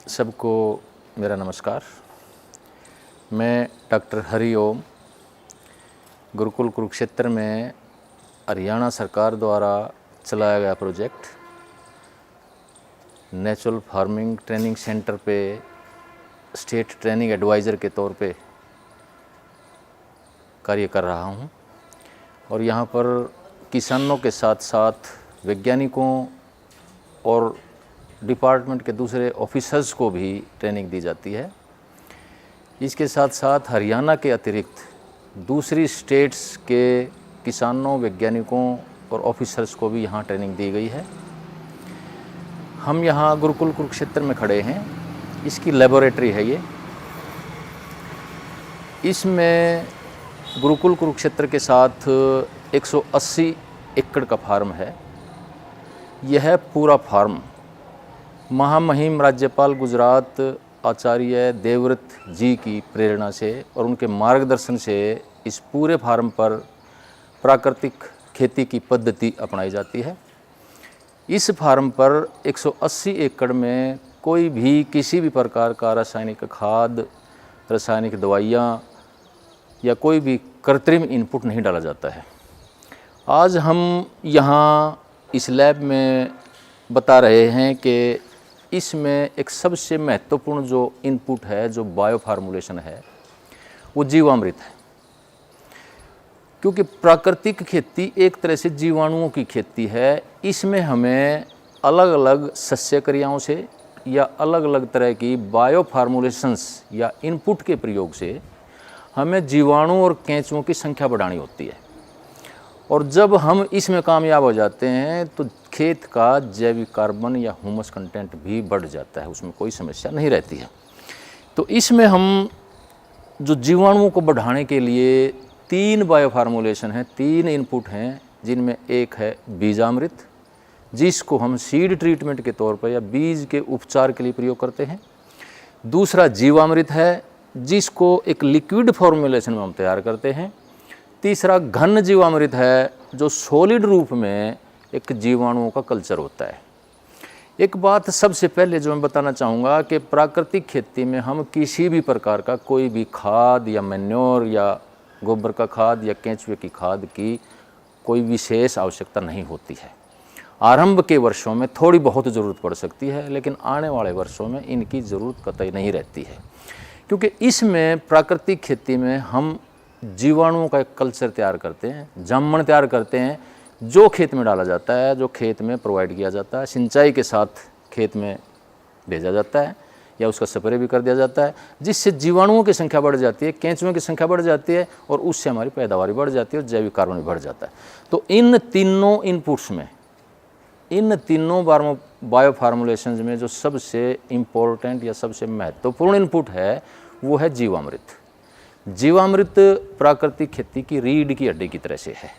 सबको मेरा नमस्कार। मैं डॉक्टर हरिओम गुरुकुल कुरुक्षेत्र में हरियाणा सरकार द्वारा चलाया गया project natural farming training centre पे स्टेट ट्रेनिंग एडवाइज़र के तौर पे कार्य कर रहा हूँ और यहाँ पर किसानों के साथ साथ वैज्ञानिकों और डिपार्टमेंट के दूसरे ऑफिसर्स को भी ट्रेनिंग दी जाती है। इसके साथ साथ हरियाणा के अतिरिक्त दूसरी स्टेट्स के किसानों, वैज्ञानिकों और ऑफिसर्स को भी यहाँ ट्रेनिंग दी गई है। हम यहाँ गुरुकुल कुरुक्षेत्र में खड़े हैं। इसकी लेबोरेटरी है ये। इसमें गुरुकुल कुरुक्षेत्र के साथ 180 एकड़ का फार्म है। यह पूरा फार्म महामहिम राज्यपाल गुजरात आचार्य देवव्रत जी की प्रेरणा से और उनके मार्गदर्शन से इस पूरे फार्म पर प्राकृतिक खेती की पद्धति अपनाई जाती है। इस फार्म पर 180 एकड़ में कोई भी किसी भी प्रकार का रासायनिक खाद, रासायनिक दवाइयाँ या कोई भी कृत्रिम इनपुट नहीं डाला जाता है। आज हम यहाँ इस लैब में बता रहे हैं कि इसमें एक सबसे महत्वपूर्ण जो इनपुट है, जो बायो फार्मूलेशन है, वो जीवामृत है। क्योंकि प्राकृतिक खेती एक तरह से जीवाणुओं की खेती है। इसमें हमें अलग अलग शस्य क्रियाओं से या अलग अलग तरह की बायो फार्मूलेशंस या इनपुट के प्रयोग से हमें जीवाणु और केंचुओं की संख्या बढ़ानी होती है। और जब हम इसमें कामयाब हो जाते हैं तो खेत का जैविक कार्बन या ह्यूमस कंटेंट भी बढ़ जाता है, उसमें कोई समस्या नहीं रहती है। तो इसमें हम जो जीवाणुओं को बढ़ाने के लिए 3 बायो फार्मूलेशन हैं, 3 इनपुट हैं, जिनमें एक है बीजामृत, जिसको हम सीड ट्रीटमेंट के तौर पर या बीज के उपचार के लिए प्रयोग करते हैं। दूसरा जीवामृत है, जिसको एक लिक्विड फॉर्मूलेशन में हम तैयार करते हैं। तीसरा घन जीवामृत है, जो सॉलिड रूप में एक जीवाणुओं का कल्चर होता है। एक बात सबसे पहले जो मैं बताना चाहूँगा कि प्राकृतिक खेती में हम किसी भी प्रकार का कोई भी खाद या मैन्योर या गोबर का खाद या केंचुए की खाद की कोई विशेष आवश्यकता नहीं होती है। आरंभ के वर्षों में थोड़ी बहुत ज़रूरत पड़ सकती है, लेकिन आने वाले वर्षों में इनकी ज़रूरत कतई नहीं रहती है। क्योंकि इसमें प्राकृतिक खेती में हम जीवाणुओं का एक कल्चर तैयार करते हैं, जामन तैयार करते हैं, जो खेत में डाला जाता है, जो खेत में प्रोवाइड किया जाता है, सिंचाई के साथ खेत में भेजा जाता है या उसका स्प्रे भी कर दिया जाता है, जिससे जीवाणुओं की संख्या बढ़ जाती है, केंचुओं की संख्या बढ़ जाती है और उससे हमारी पैदावार बढ़ जाती है और जैविक कार्बन भी बढ़ जाता है। तो इन तीनों इनपुट्स में, इन तीनों बायो फार्मूलेशंस में जो सबसे इम्पोर्टेंट या सबसे महत्वपूर्ण इनपुट है वो है जीवामृत। जीवामृत प्राकृतिक खेती की रीढ़ की हड्डी की तरह से है।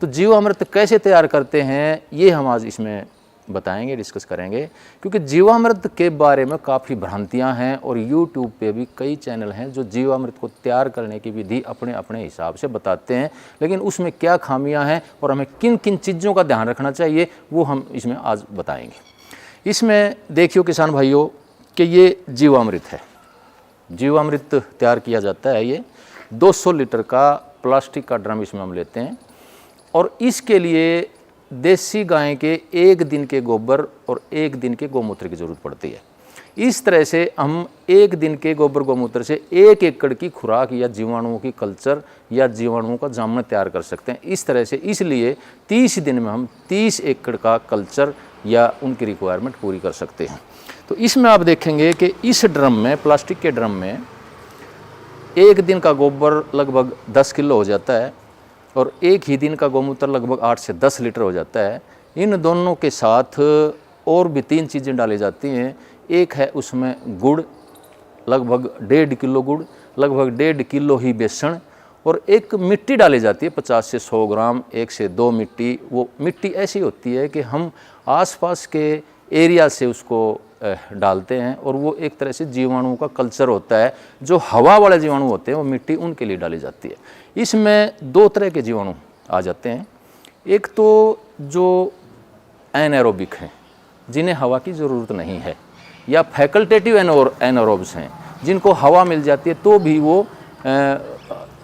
तो जीवामृत कैसे तैयार करते हैं ये हम आज इसमें बताएंगे, डिस्कस करेंगे। क्योंकि जीवामृत के बारे में काफ़ी भ्रांतियां हैं और YouTube पे भी कई चैनल हैं जो जीवामृत को तैयार करने की विधि अपने अपने हिसाब से बताते हैं, लेकिन उसमें क्या खामियां हैं और हमें किन किन चीज़ों का ध्यान रखना चाहिए वो हम इसमें आज बताएंगे। इसमें देखियो किसान भाइयों कि ये जीवामृत है। जीवामृत तैयार किया जाता है। ये 200 लीटर का प्लास्टिक का ड्रम इसमें हम लेते हैं और इसके लिए देसी गाय के 1 दिन के गोबर और 1 दिन के गौमूत्र की ज़रूरत पड़ती है। इस तरह से हम 1 दिन के गोबर गौमूत्र से 1 एकड़ की खुराक या जीवाणुओं की कल्चर या जीवाणुओं का जामन तैयार कर सकते हैं। इस तरह से इसलिए 30 दिन में हम 30 एकड़ का कल्चर या उनकी रिक्वायरमेंट पूरी कर सकते हैं। तो इसमें आप देखेंगे कि इस ड्रम में, प्लास्टिक के ड्रम में 1 दिन का गोबर लगभग 10 किलो हो जाता है और 1 ही दिन का गौमूत्र लगभग 8 से 10 लीटर हो जाता है। इन दोनों के साथ और भी 3 चीज़ें डाली जाती हैं। एक है उसमें गुड़, लगभग 1.5 किलो गुड़, लगभग 1.5 किलो ही बेसन और एक मिट्टी डाली जाती है 50 से 100 ग्राम, 1 से 2 मिट्टी। वो मिट्टी ऐसी होती है कि हम आसपास के एरिया से उसको डालते हैं और वो एक तरह से जीवाणुओं का कल्चर होता है। जो हवा वाले जीवाणु होते हैं वो मिट्टी उनके लिए डाली जाती है। इसमें 2 तरह के जीवाणु आ जाते हैं। एक तो जो एनाएरोबिक हैं, जिन्हें हवा की ज़रूरत नहीं है, या फैकल्टेटिव एनारोब्स हैं जिनको हवा मिल जाती है तो भी वो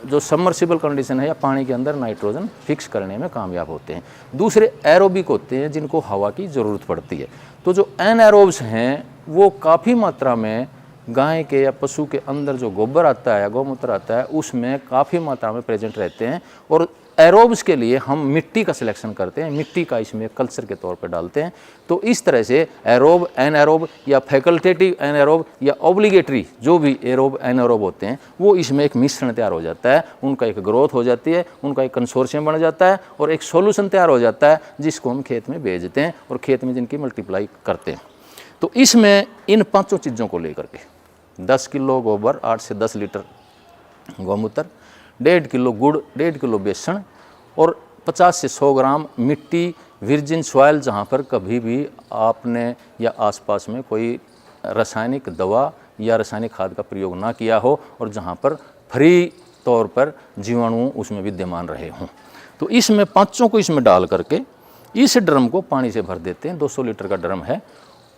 जो सबमर्सिबल कंडीशन है या पानी के अंदर नाइट्रोजन फिक्स करने में कामयाब होते हैं। दूसरे एरोबिक होते हैं जिनको हवा की ज़रूरत पड़ती है। तो जो एनारोब्स हैं वो काफ़ी मात्रा में गाय के या पशु के अंदर जो गोबर आता है या गौमूत्र आता है उसमें काफ़ी मात्रा में प्रेजेंट रहते हैं। और एरोब्स के लिए हम मिट्टी का सिलेक्शन करते हैं, मिट्टी का इसमें कल्चर के तौर पर डालते हैं। तो इस तरह से एरोब, एनएरोब या फैकल्टेटिव एनएरोब या ऑब्लिगेटरी जो भी एरोब एनएरोब होते हैं वो इसमें एक मिश्रण तैयार हो जाता है, उनका एक ग्रोथ हो जाती है, उनका एक कंसोर्शियम बन जाता है और एक सॉल्यूशन तैयार हो जाता है जिसको हम खेत में भेजते हैं और खेत में जिनकी मल्टीप्लाई करते हैं। तो इसमें इन पाँचों चीज़ों को लेकर के 10 किलो गोबर, 8 से 10 लीटर गौमूत्र, 1.5 किलो गुड़, 1.5 किलो बेसन और 50 से 100 ग्राम मिट्टी, वर्जिन सॉइल जहाँ पर कभी भी आपने या आसपास में कोई रासायनिक दवा या रासायनिक खाद का प्रयोग ना किया हो और जहाँ पर फ्री तौर पर जीवाणु उसमें विद्यमान रहे हों। तो इसमें पाँचों को इसमें डाल करके इस ड्रम को पानी से भर देते हैं। 200 लीटर का ड्रम है।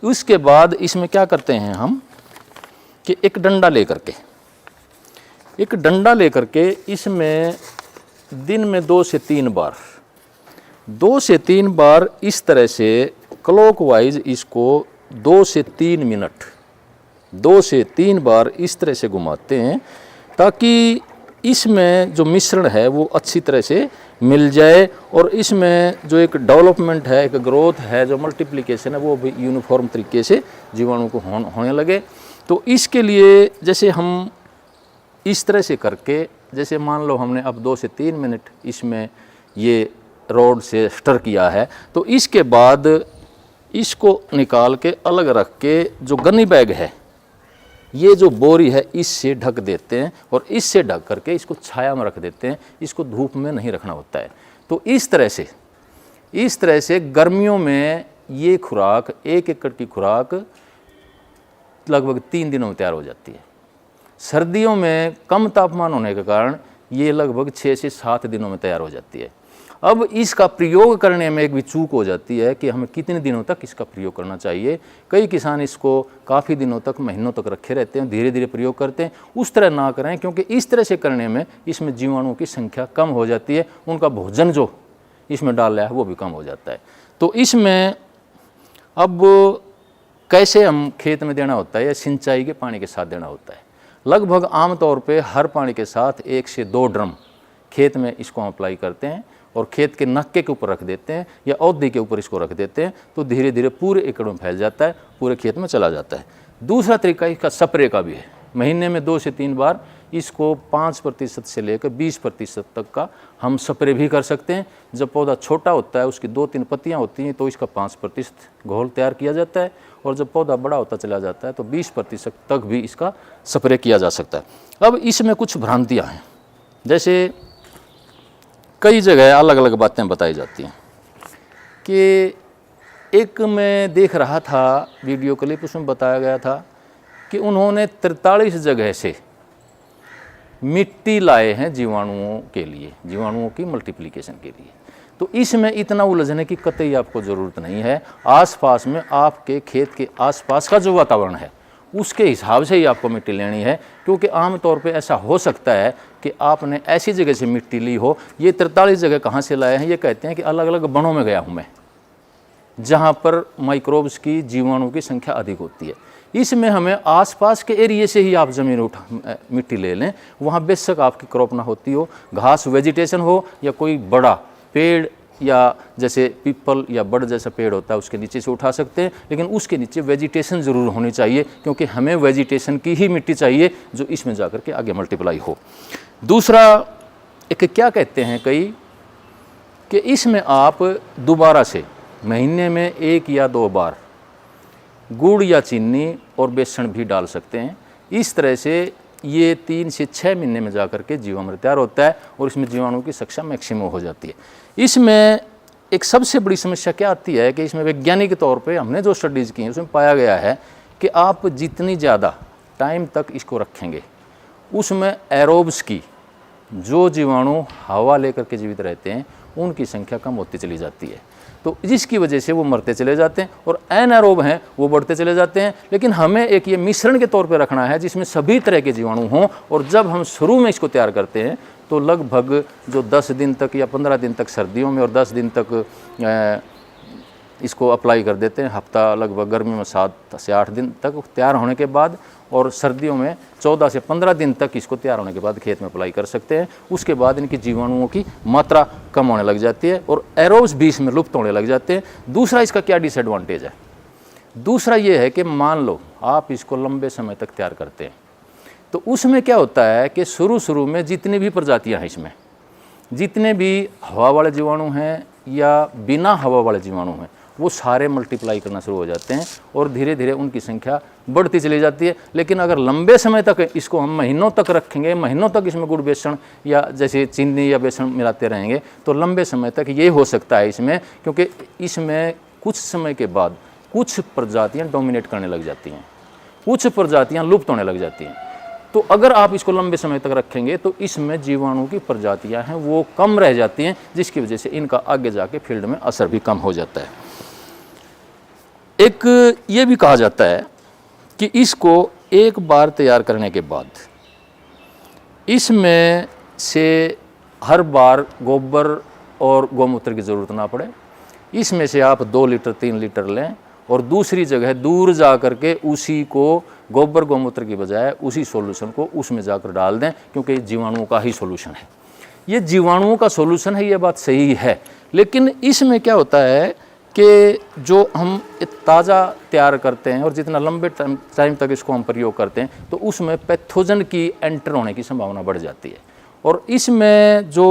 उसके बाद इसमें क्या करते हैं हम कि एक डंडा लेकर के इसमें दिन में 2 से 3 बार इस तरह से क्लॉकवाइज इसको 2 से 3 बार इस तरह से घुमाते हैं ताकि इसमें जो मिश्रण है वो अच्छी तरह से मिल जाए और इसमें जो एक डेवलपमेंट है, एक ग्रोथ है, जो मल्टीप्लिकेशन है वो भी यूनिफॉर्म तरीके से जीवाणु को होने लगे। तो इसके लिए जैसे हम इस तरह से करके, जैसे मान लो हमने अब 2 से 3 मिनट इसमें ये रॉड से स्टर किया है, तो इसके बाद इसको निकाल के अलग रख के जो गनी बैग है, ये जो बोरी है, इससे ढक देते हैं और इससे ढक करके इसको छाया में रख देते हैं। इसको धूप में नहीं रखना होता है। तो इस तरह से गर्मियों में ये खुराक, 1 एकड़ की खुराक लगभग 3 दिनों में तैयार हो जाती है। सर्दियों में कम तापमान होने के कारण ये लगभग 6 से 7 दिनों में तैयार हो जाती है। अब इसका प्रयोग करने में एक भी चूक हो जाती है कि हमें कितने दिनों तक इसका प्रयोग करना चाहिए। कई किसान इसको काफ़ी दिनों तक, महीनों तक रखे रहते हैं, धीरे धीरे प्रयोग करते हैं। उस तरह ना करें, क्योंकि इस तरह से करने में इसमें जीवाणुओं की संख्या कम हो जाती है, उनका भोजन जो इसमें डाल रहा है वो भी कम हो जाता है। तो इसमें अब कैसे हम खेत में देना होता है या सिंचाई के पानी के साथ देना होता है। लगभग आमतौर पे हर पानी के साथ 1 से 2 ड्रम खेत में इसको अप्लाई करते हैं और खेत के नक्के के ऊपर रख देते हैं या औधी के ऊपर इसको रख देते हैं। तो धीरे धीरे पूरे एकड़ में फैल जाता है, पूरे खेत में चला जाता है। दूसरा तरीका इसका स्प्रे का भी है। महीने में 2 से 3 बार इसको 5% से लेकर 20% तक का हम स्प्रे भी कर सकते हैं। जब पौधा छोटा होता है, उसकी 2-3 पत्तियाँ होती हैं, तो इसका 5% घोल तैयार किया जाता है और जब पौधा बड़ा होता चला जाता है तो 20% तक भी इसका स्प्रे किया जा सकता है। अब इसमें कुछ भ्रांतियाँ हैं, जैसे कई जगह अलग अलग बातें बताई जाती हैं कि एक मैं देख रहा था वीडियो क्लिप, उसमें बताया गया था कि उन्होंने 43 जगह से मिट्टी लाए हैं जीवाणुओं के लिए, जीवाणुओं की मल्टीप्लिकेशन के लिए। तो इसमें इतना उलझने की कतई आपको ज़रूरत नहीं है। आसपास में आपके खेत के आसपास का जो वातावरण है उसके हिसाब से ही आपको मिट्टी लेनी है, क्योंकि आम तौर पे ऐसा हो सकता है कि आपने ऐसी जगह से मिट्टी ली हो। ये 43 जगह कहाँ से लाए हैं, ये कहते हैं कि अलग अलग वनों में गया हूँ मैं, जहाँ पर माइक्रोब्स की, जीवाणु की संख्या अधिक होती है। इसमें हमें आसपास के एरिए से ही आप ज़मीन मिट्टी ले लें, वहाँ बेशक आपकी क्रॉप ना होती हो, घास वेजिटेशन हो या कोई बड़ा पेड़ या जैसे पीपल या बड़ जैसा पेड़ होता है उसके नीचे से उठा सकते हैं, लेकिन उसके नीचे वेजिटेशन ज़रूर होनी चाहिए, क्योंकि हमें वेजिटेशन की ही मिट्टी चाहिए जो इसमें जाकर के आगे मल्टीप्लाई हो। दूसरा एक क्या कहते हैं कई कि इसमें आप दोबारा से महीने में 1 या 2 बार गुड़ या चीनी और बेसन भी डाल सकते हैं। इस तरह से ये 3 से 6 महीने में जाकर के जीवामृत तैयार होता है और इसमें जीवाणु की संख्या मैक्सिमम हो जाती है। इसमें एक सबसे बड़ी समस्या क्या आती है कि इसमें वैज्ञानिक तौर पे हमने जो स्टडीज़ की हैं उसमें पाया गया है कि आप जितनी ज़्यादा टाइम तक इसको रखेंगे, उसमें एरोब्स की जो जीवाणु हवा लेकर के जीवित रहते हैं उनकी संख्या कम होती चली जाती है। तो जिसकी वजह से वो मरते चले जाते हैं और एनारोब हैं वो बढ़ते चले जाते हैं। लेकिन हमें एक ये मिश्रण के तौर पे रखना है जिसमें सभी तरह के जीवाणु हों, और जब हम शुरू में इसको तैयार करते हैं तो लगभग जो 10 दिन तक या 15 दिन तक सर्दियों में और 10 दिन तक इसको अप्लाई कर देते हैं, हफ्ता लगभग गर्मी में 7 से 8 दिन तक तैयार होने के बाद, और सर्दियों में 14 से 15 दिन तक इसको तैयार होने के बाद खेत में अप्लाई कर सकते हैं। उसके बाद इनकी जीवाणुओं की मात्रा कम होने लग जाती है और एरोब्स भी इसमें लुप्त होने लग जाते हैं। दूसरा इसका क्या डिसएडवांटेज है? दूसरा ये है कि मान लो आप इसको लंबे समय तक तैयार करते हैं तो उसमें क्या होता है कि शुरू में जितनी भी प्रजातियाँ हैं, इसमें जितने भी हवा वाले जीवाणु हैं या बिना हवा वाले जीवाणु हैं, वो सारे मल्टीप्लाई करना शुरू हो जाते हैं और धीरे धीरे उनकी संख्या बढ़ती चली जाती है। लेकिन अगर लंबे समय तक इसको हम महीनों तक रखेंगे, महीनों तक इसमें गुड़ बेसन या जैसे चीनी या बेसन मिलाते रहेंगे तो लंबे समय तक ये हो सकता है इसमें, क्योंकि इसमें कुछ समय के बाद कुछ प्रजातियाँ डोमिनेट करने लग जाती हैं, कुछ प्रजातियाँ लुप्त होने लग जाती हैं। तो अगर आप इसको लंबे समय तक रखेंगे तो इसमें जीवाणु की प्रजातियाँ हैं वो कम रह जाती हैं, जिसकी वजह से इनका आगे जाके फील्ड में असर भी कम हो जाता है। एक ये भी कहा जाता है कि इसको एक बार तैयार करने के बाद इसमें से हर बार गोबर और गौमूत्र की ज़रूरत ना पड़े। इसमें से आप 2 लीटर 3 लीटर लें और दूसरी जगह दूर जा कर के उसी को गोबर गौमूत्र की बजाय उसी सॉल्यूशन को उसमें जाकर डाल दें, क्योंकि जीवाणुओं का ही सॉल्यूशन है। ये जीवाणुओं का सॉल्यूशन है, ये बात सही है। लेकिन इसमें क्या होता है कि जो हम ताज़ा तैयार करते हैं और जितना लंबे टाइम तक इसको हम प्रयोग करते हैं तो उसमें पैथोजन की एंटर होने की संभावना बढ़ जाती है। और इसमें जो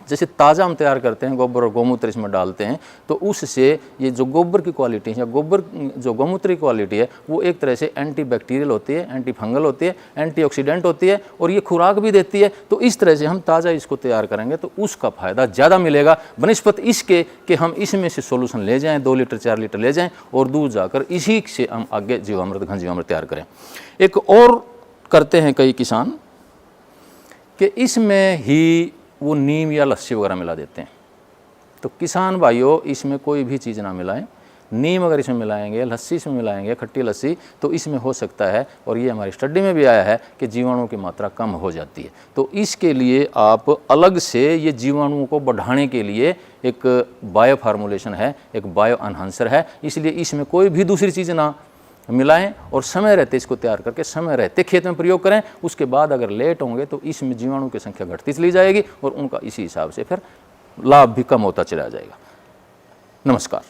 जैसे ताज़ा हम तैयार करते हैं, गोबर और गौमूत्र इसमें डालते हैं, तो उससे ये जो गोबर की क्वालिटी है या गोबर जो गौमूत्र की क्वालिटी है वो एक तरह से एंटी बैक्टीरियल होती है, एंटी फंगल होती है, एंटीऑक्सीडेंट होती है और ये खुराक भी देती है। तो इस तरह से हम ताज़ा इसको तैयार करेंगे तो उसका फ़ायदा ज़्यादा मिलेगा बनस्पत इसके कि हम इसमें से सोल्यूशन ले जाएँ, 2 लीटर 4 लीटर ले जाएँ और दूर जाकर इसी से हम आगे जीवामृत घन जीवामृत तैयार करें। एक और करते हैं कई किसान कि इसमें ही वो नीम या लस्सी वगैरह मिला देते हैं। तो किसान भाइयों इसमें कोई भी चीज़ ना मिलाएं। नीम अगर इसमें मिलाएंगे, लस्सी इसमें मिलाएंगे, खट्टी लस्सी, तो इसमें हो सकता है, और ये हमारी स्टडी में भी आया है, कि जीवाणुओं की मात्रा कम हो जाती है। तो इसके लिए आप अलग से ये जीवाणुओं को बढ़ाने के लिए एक बायो फार्मूलेशन है, एक बायो एनहांसर है, इसलिए इसमें कोई भी दूसरी चीज़ ना मिलाएं और समय रहते इसको तैयार करके समय रहते खेत में प्रयोग करें। उसके बाद अगर लेट होंगे तो इसमें जीवाणु की संख्या घटती चली जाएगी और उनका इसी हिसाब से फिर लाभ भी कम होता चला जाएगा। नमस्कार।